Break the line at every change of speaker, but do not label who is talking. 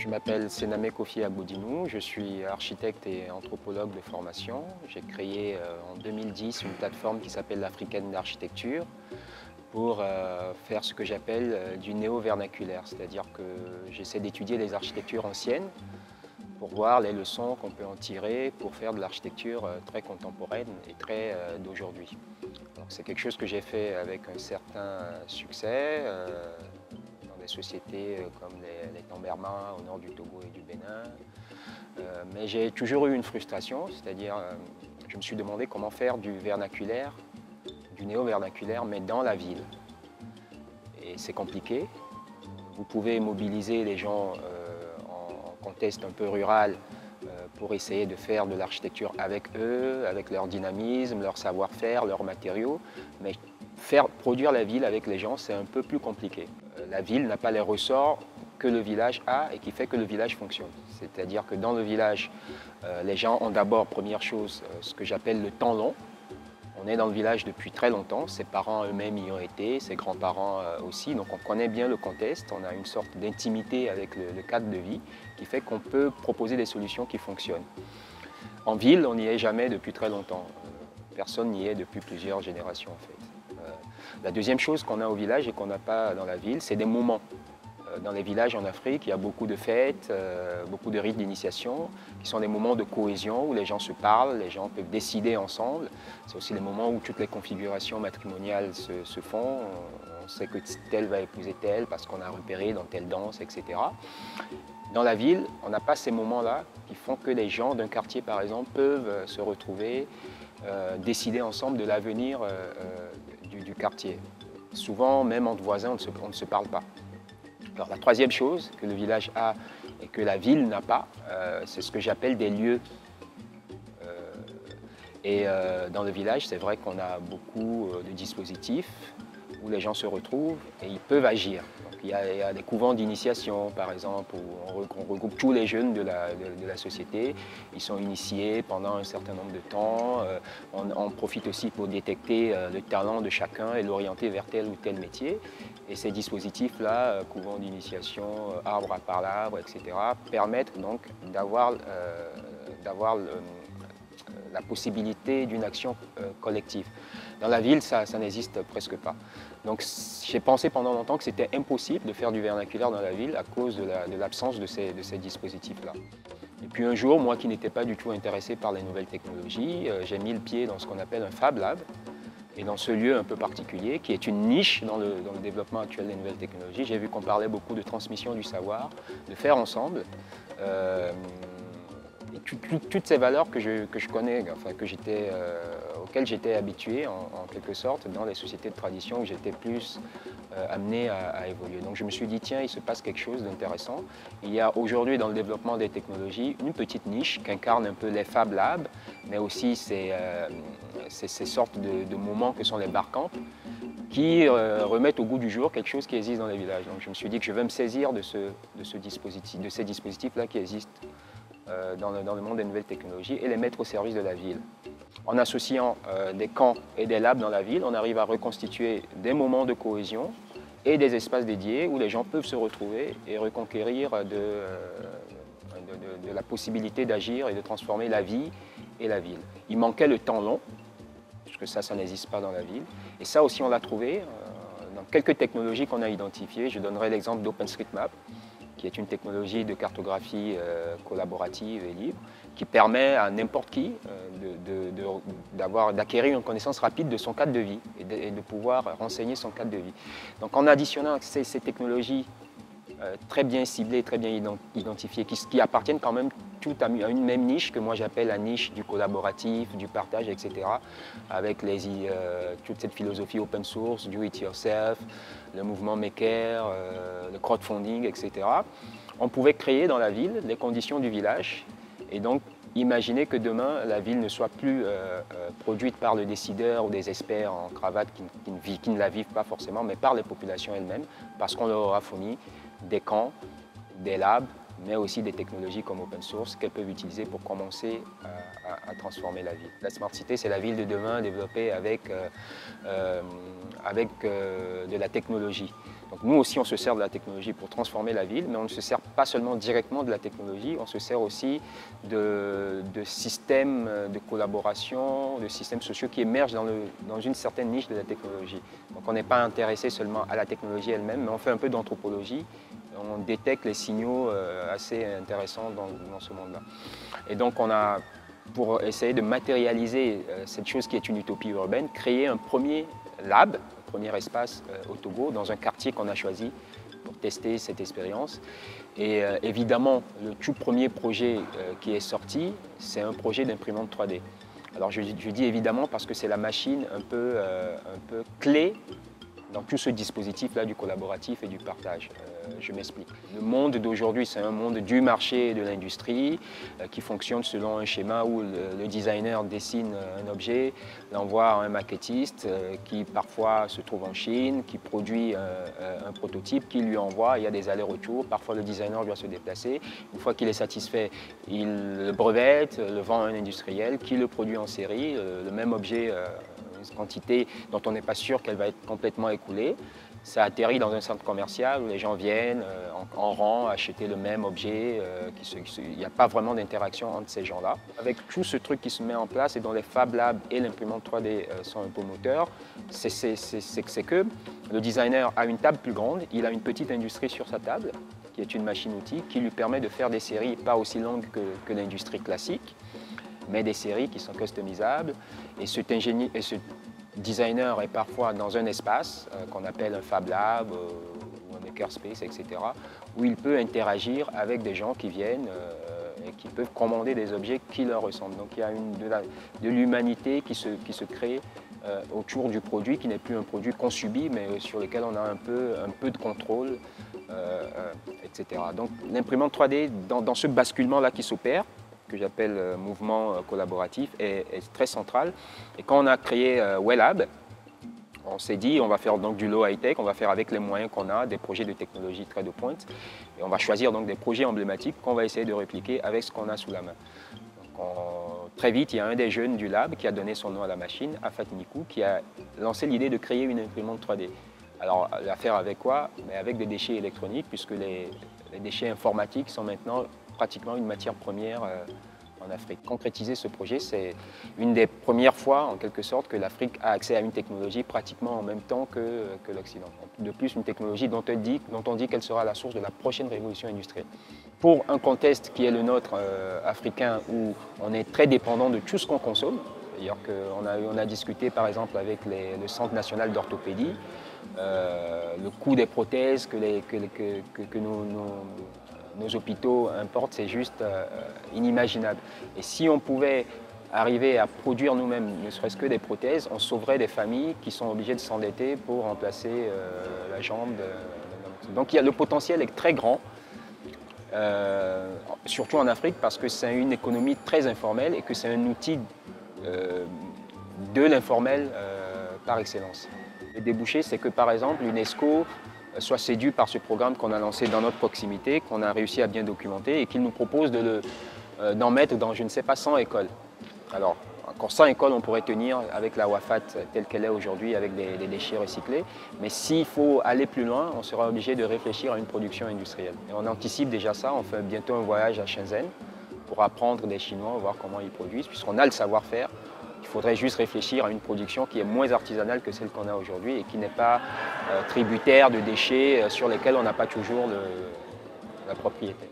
m'appelle Sename Kofi Aboudinou, je suis architecte et anthropologue de formation. J'ai créé en 2010 une plateforme qui s'appelle l'Africaine d'architecture pour faire ce que j'appelle du néo-vernaculaire, c'est-à-dire que j'essaie d'étudier les architectures anciennes pour voir les leçons qu'on peut en tirer pour faire de l'architecture très contemporaine et très d'aujourd'hui. C'est quelque chose que j'ai fait avec un certain succès dans des sociétés comme les Tamberma au nord du Togo et du Bénin. Mais j'ai toujours eu une frustration, c'est-à-dire je me suis demandé comment faire du vernaculaire, du néo-vernaculaire, mais dans la ville. Et c'est compliqué. Vous pouvez mobiliser les gens en contexte un peu rural pour essayer de faire de l'architecture avec eux, avec leur dynamisme, leur savoir-faire, leurs matériaux. Mais produire la ville avec les gens, c'est un peu plus compliqué. La ville n'a pas les ressorts que le village a et qui fait que le village fonctionne. C'est-à-dire que dans le village, les gens ont d'abord, première chose, ce que j'appelle le temps long. On est dans le village depuis très longtemps, ses parents eux-mêmes y ont été, ses grands-parents aussi, donc on connaît bien le contexte, on a une sorte d'intimité avec le cadre de vie qui fait qu'on peut proposer des solutions qui fonctionnent. En ville, on n'y est jamais depuis très longtemps, personne n'y est depuis plusieurs générations en fait. La deuxième chose qu'on a au village et qu'on n'a pas dans la ville, c'est des moments. Dans les villages en Afrique, il y a beaucoup de fêtes, beaucoup de rites d'initiation, qui sont des moments de cohésion où les gens se parlent, les gens peuvent décider ensemble. C'est aussi les moments où toutes les configurations matrimoniales se font. On sait que tel va épouser tel parce qu'on a repéré dans telle danse, etc. Dans la ville, on n'a pas ces moments-là qui font que les gens d'un quartier, par exemple, peuvent se retrouver, décider ensemble de l'avenir du quartier. Souvent, même entre voisins, on ne se parle pas. Alors, la troisième chose que le village a et que la ville n'a pas, c'est ce que j'appelle des lieux. Dans le village, c'est vrai qu'on a beaucoup de dispositifs où les gens se retrouvent et ils peuvent agir. Donc, il y a des couvents d'initiation, par exemple, où on regroupe tous les jeunes de la société. Ils sont initiés pendant un certain nombre de temps. On profite aussi pour détecter le talent de chacun et l'orienter vers tel ou tel métier. Et ces dispositifs-là, couvents d'initiation, arbre à par l'arbre, etc., permettent donc d'avoir la possibilité d'une action collective. Dans la ville, ça n'existe presque pas. Donc j'ai pensé pendant longtemps que c'était impossible de faire du vernaculaire dans la ville à cause de l'absence de ces dispositifs-là. Et puis un jour, moi qui n'étais pas du tout intéressé par les nouvelles technologies, j'ai mis le pied dans ce qu'on appelle un Fab Lab. Et dans ce lieu un peu particulier, qui est une niche dans le développement actuel des nouvelles technologies, j'ai vu qu'on parlait beaucoup de transmission du savoir, de faire ensemble. Et toutes ces valeurs que je connais, enfin, auxquelles j'étais habitué en quelque sorte dans les sociétés de tradition où j'étais plus amené à évoluer. Donc je me suis dit, tiens, il se passe quelque chose d'intéressant. Il y a aujourd'hui dans le développement des technologies une petite niche qui incarne un peu les Fab Labs, mais aussi ces sortes de moments que sont les barcamps qui remettent au goût du jour quelque chose qui existe dans les villages. Donc je me suis dit que je vais me saisir de ces dispositifs-là qui existent dans le monde des nouvelles technologies et les mettre au service de la ville. En associant des camps et des labs dans la ville, on arrive à reconstituer des moments de cohésion et des espaces dédiés où les gens peuvent se retrouver et reconquérir de la possibilité d'agir et de transformer la vie et la ville. Il manquait le temps long, puisque ça n'existe pas dans la ville. Et ça aussi, on l'a trouvé dans quelques technologies qu'on a identifiées. Je donnerai l'exemple d'OpenStreetMap, qui est une technologie de cartographie collaborative et libre, qui permet à n'importe qui d'acquérir une connaissance rapide de son cadre de vie et de pouvoir renseigner son cadre de vie. Donc en additionnant ces technologies très bien ciblées, très bien identifiées, qui appartiennent quand même toutes à une même niche que moi j'appelle la niche du collaboratif, du partage, etc. Avec toute cette philosophie open source, do it yourself, le mouvement maker, le crowdfunding, etc. On pouvait créer dans la ville les conditions du village et donc imaginer que demain la ville ne soit plus produite par le décideur ou des experts en cravate qui ne la vivent pas forcément, mais par les populations elles-mêmes, parce qu'on leur aura fourni des camps, des labs, mais aussi des technologies comme open source qu'elles peuvent utiliser pour commencer à transformer la ville. La Smart Cité, c'est la ville de demain développée avec de la technologie. Donc nous aussi, on se sert de la technologie pour transformer la ville, mais on ne se sert pas seulement directement de la technologie, on se sert aussi de systèmes de collaboration, de systèmes sociaux qui émergent dans une certaine niche de la technologie. Donc on n'est pas intéressé seulement à la technologie elle-même, mais on fait un peu d'anthropologie. On détecte les signaux assez intéressants dans ce monde-là. Et donc on a, pour essayer de matérialiser cette chose qui est une utopie urbaine, créé un premier lab, un premier espace au Togo, dans un quartier qu'on a choisi pour tester cette expérience. Et évidemment, le tout premier projet qui est sorti, c'est un projet d'imprimante 3D. Alors je dis évidemment parce que c'est la machine un peu clé dans tout ce dispositif-là du collaboratif et du partage. Je m'explique. Le monde d'aujourd'hui, c'est un monde du marché et de l'industrie qui fonctionne selon un schéma où le designer dessine un objet, l'envoie à un maquettiste qui parfois se trouve en Chine, qui produit un prototype, qui lui envoie, il y a des allers-retours, parfois le designer doit se déplacer. Une fois qu'il est satisfait, il le brevette, le vend à un industriel qui le produit en série, le même objet, une quantité dont on n'est pas sûr qu'elle va être complètement écoulée. Ça atterrit dans un centre commercial où les gens viennent en rang acheter le même objet. Il n'y a pas vraiment d'interaction entre ces gens-là. Avec tout ce truc qui se met en place et dont les Fab Labs et l'imprimante 3D sont un peu moteurs, c'est que le designer a une table plus grande, il a une petite industrie sur sa table, qui est une machine-outil, qui lui permet de faire des séries pas aussi longues que l'industrie classique, mais des séries qui sont customisables. Et ce designer est parfois dans un espace qu'on appelle un Fab Lab ou un Makerspace, etc., où il peut interagir avec des gens qui viennent et qui peuvent commander des objets qui leur ressemblent. Donc il y a de l'humanité qui se crée autour du produit, qui n'est plus un produit qu'on subit, mais sur lequel on a un peu de contrôle, etc. Donc l'imprimante 3D, dans ce basculement-là qui s'opère, que j'appelle mouvement collaboratif, est très central. Et quand on a créé WELAB, on s'est dit on va faire donc du low high-tech, on va faire avec les moyens qu'on a, des projets de technologie très de pointe, et on va choisir donc des projets emblématiques qu'on va essayer de répliquer avec ce qu'on a sous la main. Donc très vite, il y a un des jeunes du lab qui a donné son nom à la machine, Afat Nikou, qui a lancé l'idée de créer une imprimante 3D. Alors, la faire avec quoi? Mais avec des déchets électroniques, puisque les déchets informatiques sont maintenant pratiquement une matière première en Afrique. Concrétiser ce projet, c'est une des premières fois, en quelque sorte, que l'Afrique a accès à une technologie pratiquement en même temps que l'Occident. De plus, une technologie dont on dit qu'elle sera la source de la prochaine révolution industrielle. Pour un contexte qui est le nôtre, africain, où on est très dépendant de tout ce qu'on consomme, c'est-à-dire qu'on a discuté par exemple avec le Centre national d'orthopédie, le coût des prothèses que nos hôpitaux importent, c'est juste inimaginable. Et si on pouvait arriver à produire nous-mêmes, ne serait-ce que des prothèses, on sauverait des familles qui sont obligées de s'endetter pour remplacer la jambe. Donc le potentiel est très grand, surtout en Afrique, parce que c'est une économie très informelle et que c'est un outil de l'informel par excellence. Le débouché, c'est que par exemple, l'UNESCO soit séduit par ce programme qu'on a lancé dans notre proximité, qu'on a réussi à bien documenter et qu'il nous propose d'en mettre dans, je ne sais pas, 100 écoles. Alors, encore 100 écoles, on pourrait tenir avec la WAFAT telle qu'elle est aujourd'hui, avec des déchets recyclés. Mais s'il faut aller plus loin, on sera obligé de réfléchir à une production industrielle. Et on anticipe déjà ça, on fait bientôt un voyage à Shenzhen pour apprendre des Chinois, voir comment ils produisent, puisqu'on a le savoir-faire. Il faudrait juste réfléchir à une production qui est moins artisanale que celle qu'on a aujourd'hui et qui n'est pas tributaire de déchets sur lesquels on n'a pas toujours la propriété.